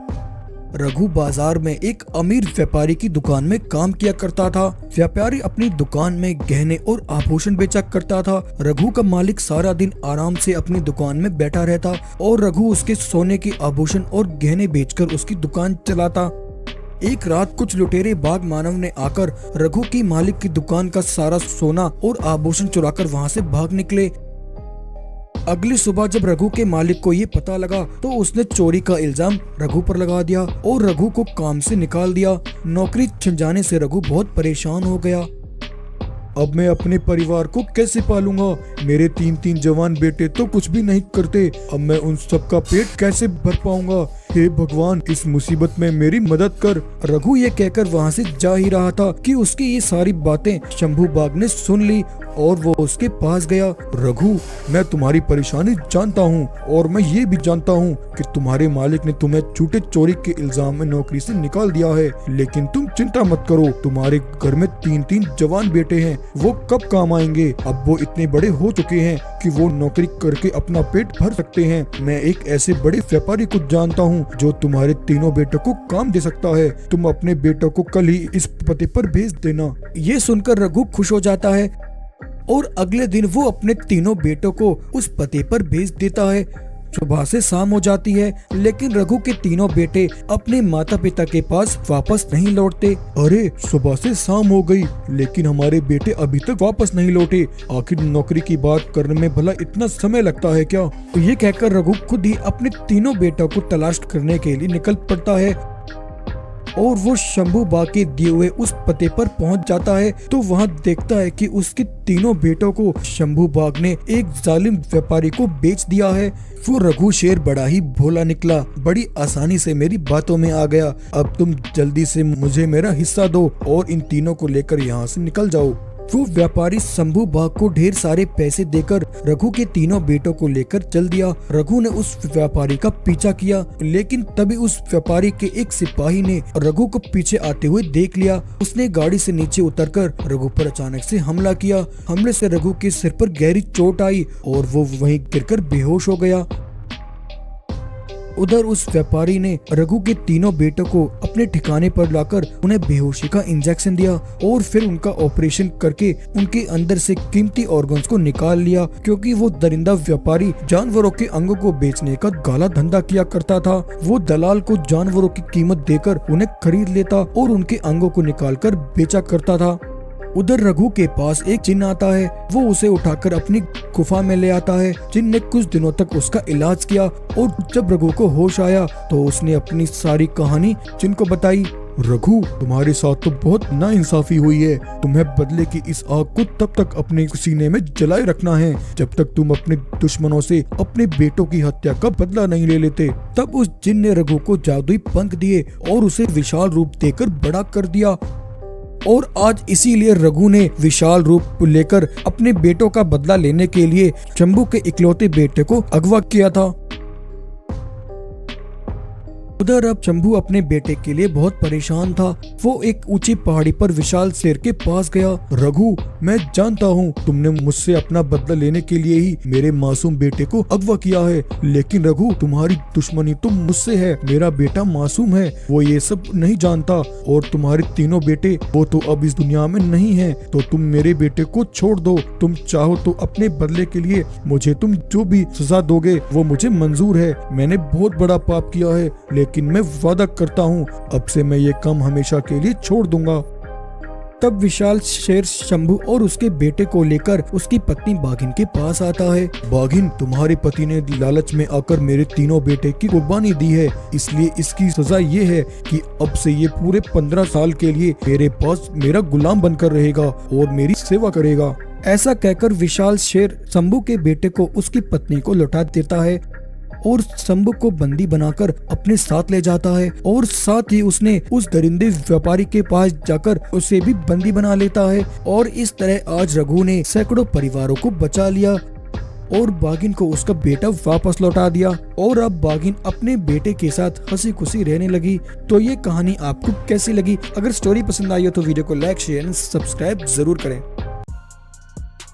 रघु बाजार में एक अमीर व्यापारी की दुकान में काम किया करता था। व्यापारी अपनी दुकान में गहने और आभूषण बेचा करता था। रघु का मालिक सारा दिन आराम से अपनी दुकान में बैठा रहता और रघु उसके सोने के आभूषण और गहने बेचकर उसकी दुकान चलाता। एक रात कुछ लुटेरे बाघ मानव ने आकर रघु की मालिक की दुकान का सारा सोना और आभूषण चुराकर वहां से भाग निकले। अगली सुबह जब रघु के मालिक को ये पता लगा तो उसने चोरी का इल्जाम रघु पर लगा दिया और रघु को काम से निकाल दिया। नौकरी छिन जाने से रघु बहुत परेशान हो गया। अब मैं अपने परिवार को कैसे पालूंगा? मेरे 3 जवान बेटे तो कुछ भी नहीं करते। अब मैं उन सबका पेट कैसे भर पाऊंगा? हे भगवान, इस मुसीबत में मेरी मदद कर। रघु ये कहकर वहाँ से जा ही रहा था कि उसकी ये सारी बातें शंभू बाघ ने सुन ली और वो उसके पास गया। रघु, मैं तुम्हारी परेशानी जानता हूँ और मैं ये भी जानता हूँ कि तुम्हारे मालिक ने तुम्हें झूठे चोरी के इल्जाम में नौकरी से निकाल दिया है, लेकिन तुम चिंता मत करो। तुम्हारे घर में 3 जवान बेटे हैं, वो कब काम आएंगे? अब वो इतने बड़े हो चुके हैं कि वो नौकरी करके अपना पेट भर सकते हैं। मैं एक ऐसे बड़े व्यापारी को जानता हूँ जो तुम्हारे 3 बेटों को काम दे सकता है। तुम अपने बेटों को कल ही इस पते पर भेज देना। ये सुनकर रघु खुश हो जाता है और अगले दिन वो अपने 3 बेटों को उस पते पर भेज देता है। सुबह से शाम हो जाती है, लेकिन रघु के 3 बेटे अपने माता पिता के पास वापस नहीं लौटते। अरे, सुबह से शाम हो गई लेकिन हमारे बेटे अभी तक वापस नहीं लौटे। आखिर नौकरी की बात करने में भला इतना समय लगता है क्या? ये कहकर रघु खुद ही अपने 3 बेटों को तलाश करने के लिए निकल पड़ता है और वो शंभू बाघ के दिए हुए उस पते पर पहुंच जाता है तो वहां देखता है कि उसके 3 बेटों को शंभू बाघ ने एक जालिम व्यापारी को बेच दिया है। वो रघु शेर बड़ा ही भोला निकला, बड़ी आसानी से मेरी बातों में आ गया। अब तुम जल्दी से मुझे मेरा हिस्सा दो और इन 3 को लेकर यहाँ से निकल जाओ। वो व्यापारी शंभू बाघ को ढेर सारे पैसे देकर रघु के 3 बेटों को लेकर चल दिया। रघु ने उस व्यापारी का पीछा किया, लेकिन तभी उस व्यापारी के एक सिपाही ने रघु को पीछे आते हुए देख लिया। उसने गाड़ी से नीचे उतरकर रघु पर अचानक से हमला किया। हमले से रघु के सिर पर गहरी चोट आई और वो वहीं गिरकर बेहोश हो गया। उधर उस व्यापारी ने रघु के 3 बेटों को अपने ठिकाने पर लाकर उन्हें बेहोशी का इंजेक्शन दिया और फिर उनका ऑपरेशन करके उनके अंदर से कीमती ऑर्गन्स को निकाल लिया, क्योंकि वो दरिंदा व्यापारी जानवरों के अंगों को बेचने का काला धंधा किया करता था। वो दलाल को जानवरों की कीमत देकर उन्हें खरीद लेता और उनके अंगों को निकालकर बेचा करता था। उधर रघु के पास एक जिन आता है। वो उसे उठाकर अपनी गुफा में ले आता है। जिन ने कुछ दिनों तक उसका इलाज किया और जब रघु को होश आया तो उसने अपनी सारी कहानी जिन को बताई। रघु, तुम्हारे साथ तो बहुत नाइंसाफी हुई है। तुम्हें बदले की इस आग को तब तक अपने सीने में जलाए रखना है जब तक तुम अपने दुश्मनों से अपने बेटों की हत्या का बदला नहीं ले लेते। तब उस जिन ने रघु को जादुई पंख दिए और उसे विशाल रूप देकर बड़ा कर दिया। और आज इसीलिए रघु ने विशाल रूप लेकर अपने बेटों का बदला लेने के लिए शंभू के इकलौते बेटे को अगवा किया था। उधर अब शंभू अपने बेटे के लिए बहुत परेशान था। वो एक ऊंची पहाड़ी पर विशाल शेर के पास गया। रघु, मैं जानता हूँ तुमने मुझसे अपना बदला लेने के लिए ही मेरे मासूम बेटे को अगवा किया है, लेकिन रघु, तुम्हारी दुश्मनी तो मुझसे है। मेरा बेटा मासूम है, वो ये सब नहीं जानता। और तुम्हारे तीनों बेटे वो तो अब इस दुनिया में नहीं है, तो तुम मेरे बेटे को छोड़ दो। तुम चाहो तो अपने बदले के लिए मुझे तुम जो भी सजा दोगे वो मुझे मंजूर है। मैंने बहुत बड़ा पाप किया है, लेकिन मैं वादा करता हूँ अब से मैं ये काम हमेशा के लिए छोड़ दूंगा। तब विशाल शेर शंभू और उसके बेटे को लेकर उसकी पत्नी बाघिन के पास आता है। बाघिन, तुम्हारे पति ने लालच में आकर मेरे तीनों बेटे की कुर्बानी दी है, इसलिए इसकी सजा ये है कि अब से ये पूरे 15 साल के लिए मेरे पास मेरा गुलाम बनकर रहेगा और मेरी सेवा करेगा। ऐसा कहकर विशाल शेर शंभू के बेटे को उसकी पत्नी को लौटा देता है और शंभू को बंदी बनाकर अपने साथ ले जाता है। और साथ ही उसने उस दरिंदे व्यापारी के पास जाकर उसे भी बंदी बना लेता है। और इस तरह आज रघु ने सैकड़ों परिवारों को बचा लिया और बाघिन को उसका बेटा वापस लौटा दिया। और अब बाघिन अपने बेटे के साथ हंसी खुशी रहने लगी। तो ये कहानी आपको कैसी लगी? अगर स्टोरी पसंद आई हो तो वीडियो को लाइक, शेयर एंड सब्सक्राइब जरूर करें।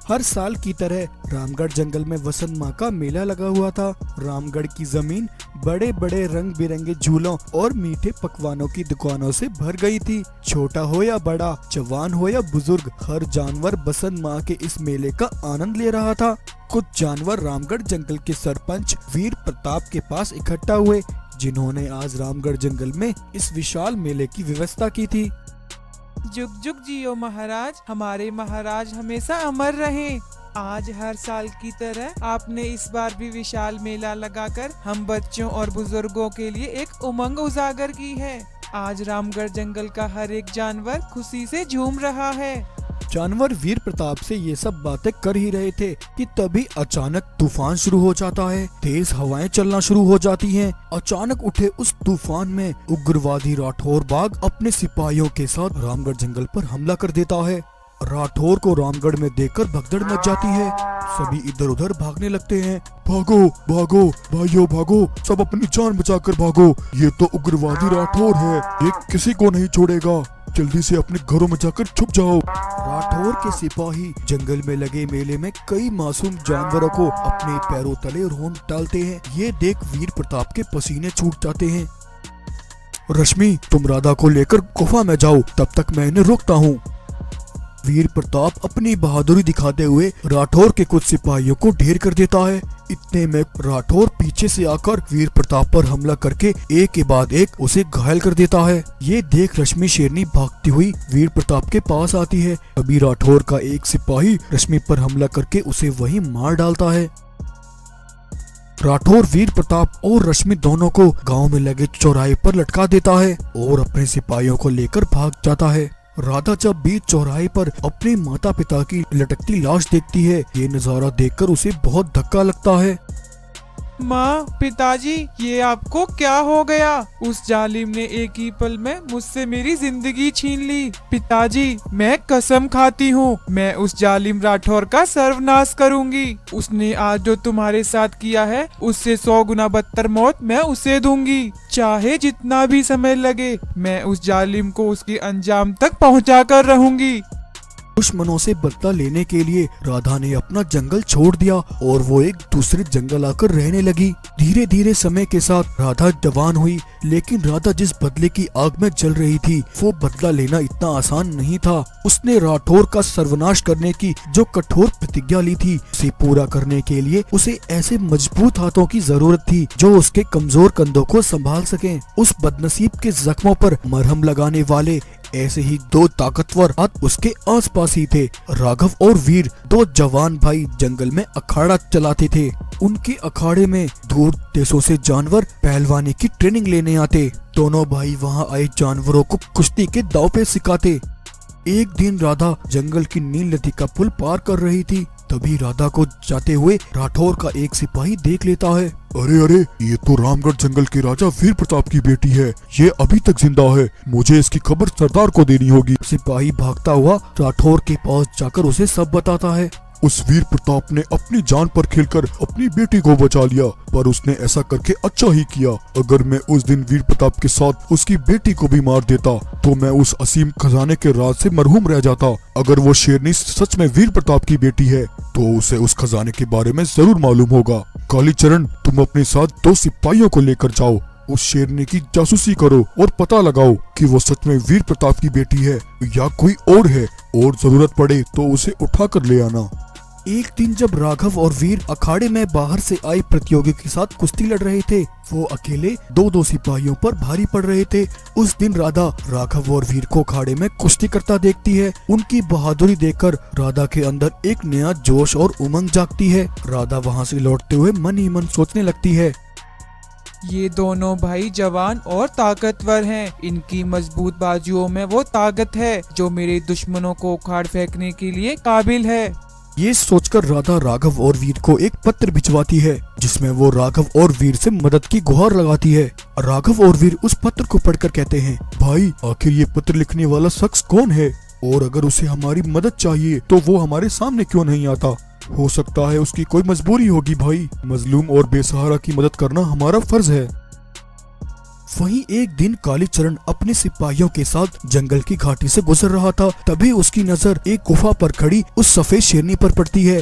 हर साल की तरह रामगढ़ जंगल में वसंत माह का मेला लगा हुआ था। रामगढ़ की जमीन बड़े बड़े रंग बिरंगे झूलों और मीठे पकवानों की दुकानों से भर गई थी। छोटा हो या बड़ा, जवान हो या बुजुर्ग, हर जानवर बसंत माह के इस मेले का आनंद ले रहा था। कुछ जानवर रामगढ़ जंगल के सरपंच वीर प्रताप के पास इकट्ठा हुए, जिन्होंने आज रामगढ़ जंगल में इस विशाल मेले की व्यवस्था की थी। जुग जुग जियो महाराज, हमारे महाराज हमेशा अमर रहें। आज हर साल की तरह आपने इस बार भी विशाल मेला लगाकर हम बच्चों और बुजुर्गों के लिए एक उमंग उजागर की है। आज रामगढ़ जंगल का हर एक जानवर खुशी से झूम रहा है। जानवर वीर प्रताप से ये सब बातें कर ही रहे थे कि तभी अचानक तूफान शुरू हो जाता है। तेज हवाएं चलना शुरू हो जाती हैं। अचानक उठे उस तूफान में उग्रवादी राठौर बाघ अपने सिपाहियों के साथ रामगढ़ जंगल पर हमला कर देता है। राठौर को रामगढ़ में देखकर भगदड़ मच जाती है। सभी इधर उधर भागने लगते हैं। भागो भागो भाइयों भागो, सब अपनी जान बचाकर भागो, ये तो उग्रवादी राठौर है, ये किसी को नहीं छोड़ेगा, जल्दी से अपने घरों में जाकर छुप जाओ। राठौर के सिपाही जंगल में लगे मेले में कई मासूम जानवरों को अपने पैरों तले रोंद डालते हैं। ये देख वीर प्रताप के पसीने छूट जाते हैं। रश्मि, तुम राधा को लेकर गुफा में जाओ, तब तक मैं इन्हें रोकता हूँ। वीर प्रताप अपनी बहादुरी दिखाते हुए राठौर के कुछ सिपाहियों को ढेर कर देता है। इतने में राठौर पीछे से आकर वीर प्रताप पर हमला करके एक के बाद एक उसे घायल कर देता है। ये देख रश्मि शेरनी भागती हुई वीर प्रताप के पास आती है। अभी राठौर का एक सिपाही रश्मि पर हमला करके उसे वहीं मार डालता है। राठौर वीर प्रताप और रश्मि दोनों को गांव में लगे चौराहे पर लटका देता है और अपने सिपाहियों को लेकर भाग जाता है। राधा जब बीच चौराहे पर अपने माता पिता की लटकती लाश देखती है, ये नजारा देखकर उसे बहुत धक्का लगता है। माँ, पिताजी, ये आपको क्या हो गया? उस जालिम ने एक ही पल में मुझसे मेरी जिंदगी छीन ली। पिताजी, मैं कसम खाती हूँ, मैं उस जालिम राठौर का सर्वनाश करूँगी। उसने आज जो तुम्हारे साथ किया है, उससे 100 गुना बदतर मौत मैं उसे दूंगी। चाहे जितना भी समय लगे, मैं उस जालिम को उसके अंजाम तक पहुँचा कर रहूंगी। दुश्मनों से बदला लेने के लिए राधा ने अपना जंगल छोड़ दिया और वो एक दूसरे जंगल आकर रहने लगी। धीरे धीरे समय के साथ राधा जवान हुई, लेकिन राधा जिस बदले की आग में जल रही थी, वो बदला लेना इतना आसान नहीं था। उसने राठौर का सर्वनाश करने की जो कठोर प्रतिज्ञा ली थी, उसे पूरा करने के लिए उसे ऐसे मजबूत हाथों की जरूरत थी जो उसके कमजोर कंधों को संभाल सकें। उस बदनसीब के जख्मों पर मरहम लगाने वाले ऐसे ही दो ताकतवर हाथ उसके आसपास ही थे। राघव और वीर दो जवान भाई जंगल में अखाड़ा चलाते थे। उनके अखाड़े में दूर देशों से जानवर पहलवानी की ट्रेनिंग लेने आते। दोनों भाई वहां आए जानवरों को कुश्ती के दांव पे सिखाते। एक दिन राधा जंगल की नील नदी का पुल पार कर रही थी। तभी राधा को जाते हुए राठौर का एक सिपाही देख लेता है। अरे अरे, ये तो रामगढ़ जंगल के राजा वीर प्रताप की बेटी है। ये अभी तक जिंदा है। मुझे इसकी खबर सरदार को देनी होगी। सिपाही भागता हुआ राठौर के पास जाकर उसे सब बताता है। उस वीर प्रताप ने अपनी जान पर खेलकर अपनी बेटी को बचा लिया, पर उसने ऐसा करके अच्छा ही किया। अगर मैं उस दिन वीर प्रताप के साथ उसकी बेटी को भी मार देता तो मैं उस असीम खजाने के राज से मरहूम रह जाता। अगर वो शेरनी सच में वीर प्रताप की बेटी है तो उसे उस खजाने के बारे में जरूर मालूम होगा। कालीचरण, तुम अपने साथ 2 सिपाहियों को लेकर जाओ, उस शेरनी की जासूसी करो और पता लगाओ कि वो सच में वीर प्रताप की बेटी है या कोई और है, और जरूरत पड़े तो उसे उठा कर ले आना। एक दिन जब राघव और वीर अखाड़े में बाहर से आए प्रतियोगी के साथ कुश्ती लड़ रहे थे, वो अकेले दो सिपाहियों पर भारी पड़ रहे थे। उस दिन राधा राघव और वीर को अखाड़े में कुश्ती करता देखती है। उनकी बहादुरी देखकर राधा के अंदर एक नया जोश और उमंग जागती है। राधा वहाँ से लौटते हुए मन ही मन सोचने लगती है, ये दोनों भाई जवान और ताकतवर हैं। इनकी मजबूत बाजुओं में वो ताकत है जो मेरे दुश्मनों को उखाड़ फेंकने के लिए काबिल है। ये सोचकर राधा राघव और वीर को एक पत्र भिजवाती है, जिसमें वो राघव और वीर से मदद की गुहार लगाती है। राघव और वीर उस पत्र को पढ़कर कहते हैं, भाई, आखिर ये पत्र लिखने वाला शख्स कौन है, और अगर उसे हमारी मदद चाहिए तो वो हमारे सामने क्यों नहीं आता? हो सकता है उसकी कोई मजबूरी होगी। भाई, मजलूम और बेसहारा की मदद करना हमारा फर्ज है। वहीं एक दिन कालीचरण अपने सिपाहियों के साथ जंगल की घाटी से गुजर रहा था। तभी उसकी नजर एक गुफा पर खड़ी उस सफेद शेरनी पर पड़ती है।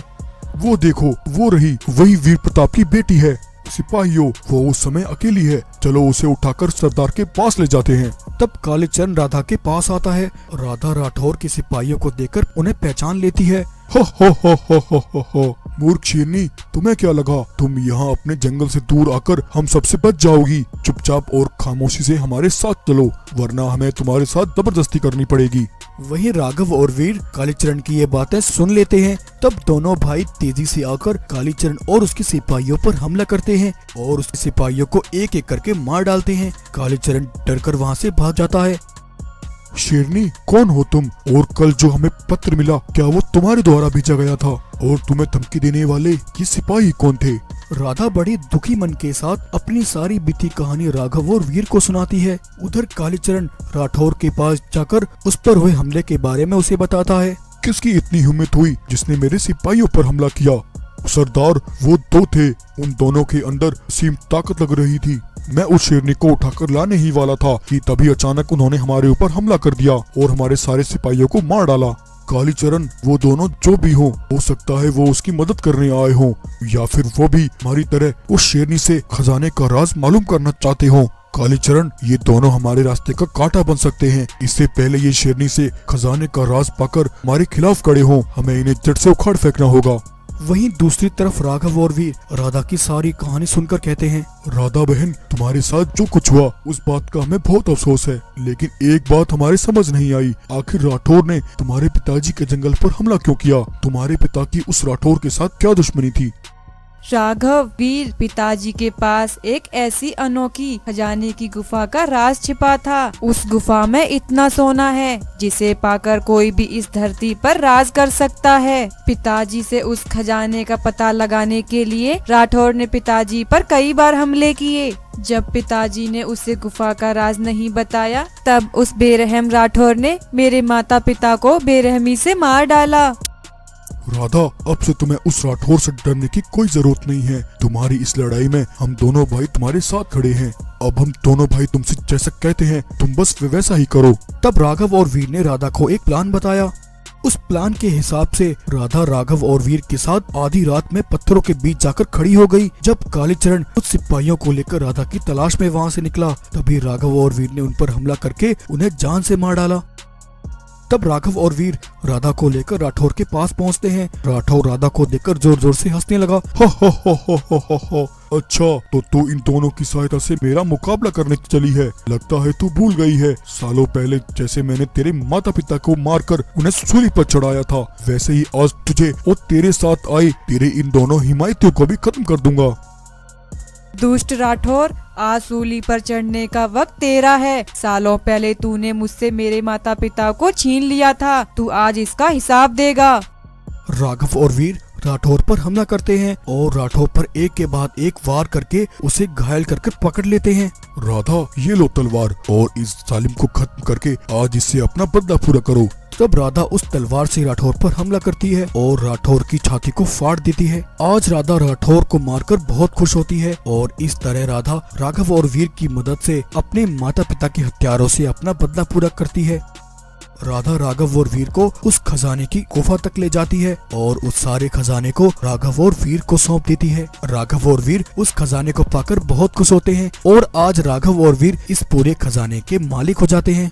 वो देखो, वो रही, वही वीर प्रताप की बेटी है। सिपाहियों, वो उस समय अकेली है, चलो उसे उठाकर सरदार के पास ले जाते हैं। तब कालीचरण राधा के पास आता है। राधा राठौर के सिपाहियों को देखकर उन्हें पहचान लेती है। हो हो हो हो हो हो हो। मूर्ख शेरनी, तुम्हें क्या लगा तुम यहाँ अपने जंगल से दूर आकर हम सबसे बच जाओगी? चुपचाप और खामोशी से हमारे साथ चलो, वरना हमें तुम्हारे साथ जबरदस्ती करनी पड़ेगी। वहीं राघव और वीर कालीचरण की ये बातें सुन लेते हैं। तब दोनों भाई तेजी से आकर कालीचरण और उसके सिपाहियों पर हमला करते हैं और उसके सिपाहियों को एक एक करके मार डालते हैं। कालीचरण डरकर वहाँ से भाग जाता है। शेरनी, कौन हो तुम? और कल जो हमें पत्र मिला, क्या वो तुम्हारे द्वारा भेजा गया था? और तुम्हें धमकी देने वाले ये सिपाही कौन थे? राधा बड़ी दुखी मन के साथ अपनी सारी बीती कहानी राघव और वीर को सुनाती है। उधर कालीचरण राठौर के पास जाकर उस पर हुए हमले के बारे में उसे बताता है। किसकी इतनी हिम्मत हुई जिसने मेरे सिपाहियों पर हमला किया? सरदार, वो 2 थे, उन दोनों के अंदर असीम ताकत लग रही थी। मैं उस शेरनी को उठाकर लाने ही वाला था कि तभी अचानक उन्होंने हमारे ऊपर हमला कर दिया और हमारे सारे सिपाहियों को मार डाला। कालीचरण, वो दोनों जो भी हो सकता है वो उसकी मदद करने आए हों, या फिर वो भी हमारी तरह उस शेरनी से खजाने का राज मालूम करना चाहते हों। कालीचरण, ये दोनों हमारे रास्ते का कांटा बन सकते हैं। इससे पहले ये शेरनी से खजाने का राज पाकर हमारे खिलाफ खड़े हों, हमें इन्हें जड़ से उखाड़ फेंकना होगा। वहीं दूसरी तरफ राघव और वीर राधा की सारी कहानी सुनकर कहते हैं, राधा बहन, तुम्हारे साथ जो कुछ हुआ उस बात का हमें बहुत अफसोस है, लेकिन एक बात हमारे समझ नहीं आई, आखिर राठौर ने तुम्हारे पिताजी के जंगल पर हमला क्यों किया? तुम्हारे पिता की उस राठौर के साथ क्या दुश्मनी थी? राघव, वीर, पिताजी के पास एक ऐसी अनोखी खजाने की गुफा का राज छिपा था। उस गुफा में इतना सोना है जिसे पाकर कोई भी इस धरती पर राज कर सकता है। पिताजी से उस खजाने का पता लगाने के लिए राठौर ने पिताजी पर कई बार हमले किए। जब पिताजी ने उसे गुफा का राज नहीं बताया, तब उस बेरहम राठौर ने मेरे माता पिता को बेरहमी से मार डाला। राधा, अब से तुम्हें उस राठौर से डरने की कोई जरूरत नहीं है। तुम्हारी इस लड़ाई में हम दोनों भाई तुम्हारे साथ खड़े हैं। अब हम दोनों भाई तुमसे जैसा कहते हैं तुम बस वैसा ही करो। तब राघव और वीर ने राधा को एक प्लान बताया। उस प्लान के हिसाब से राधा राघव और वीर के साथ आधी रात में पत्थरों के बीच जाकर खड़ी हो गई। जब कालीचरण कुछ सिपाहियों को लेकर राधा की तलाश में वहाँ से निकला, तभी राघव और वीर ने उन पर हमला करके उन्हें जान से मार डाला। तब राघव और वीर राधा को लेकर राठौर के पास पहुंचते हैं। राठौर राधा को देखकर जोर जोर से हंसने लगा। हो हो हो हो हो हो। अच्छा, तो तू इन दोनों की सहायता से मेरा मुकाबला करने चली है। लगता है तू भूल गई है, सालों पहले जैसे मैंने तेरे माता पिता को मारकर उन्हें सूली पर चढ़ाया था, वैसे ही आज तुझे और तेरे साथ आए तेरे इन दोनों हिमायतियों को भी खत्म कर दूंगा। दुष्ट राठौर, आज सूली पर चढ़ने का वक्त तेरा है। सालों पहले तूने मुझसे मेरे माता पिता को छीन लिया था, तू आज इसका हिसाब देगा। राघव और वीर राठौर पर हमला करते हैं और राठौर पर एक के बाद एक वार करके उसे घायल करके पकड़ लेते हैं। राधा, ये लो तलवार और इस जालिम को खत्म करके आज इससे अपना बदला पूरा करो। तब राधा उस तलवार से राठौर पर हमला करती है और राठौर की छाती को फाड़ देती है। आज राधा राठौर को मारकर बहुत खुश होती है और इस तरह राधा राघव और वीर की मदद से अपने माता पिता के हत्यारों से अपना बदला पूरा करती है। राधा राघव और वीर को उस खजाने की गुफा तक ले जाती है और उस सारे खजाने को राघव और वीर को सौंप देती है। राघव और वीर उस खजाने को पाकर बहुत खुश होते हैं और आज राघव और वीर इस पूरे खजाने के मालिक हो जाते हैं।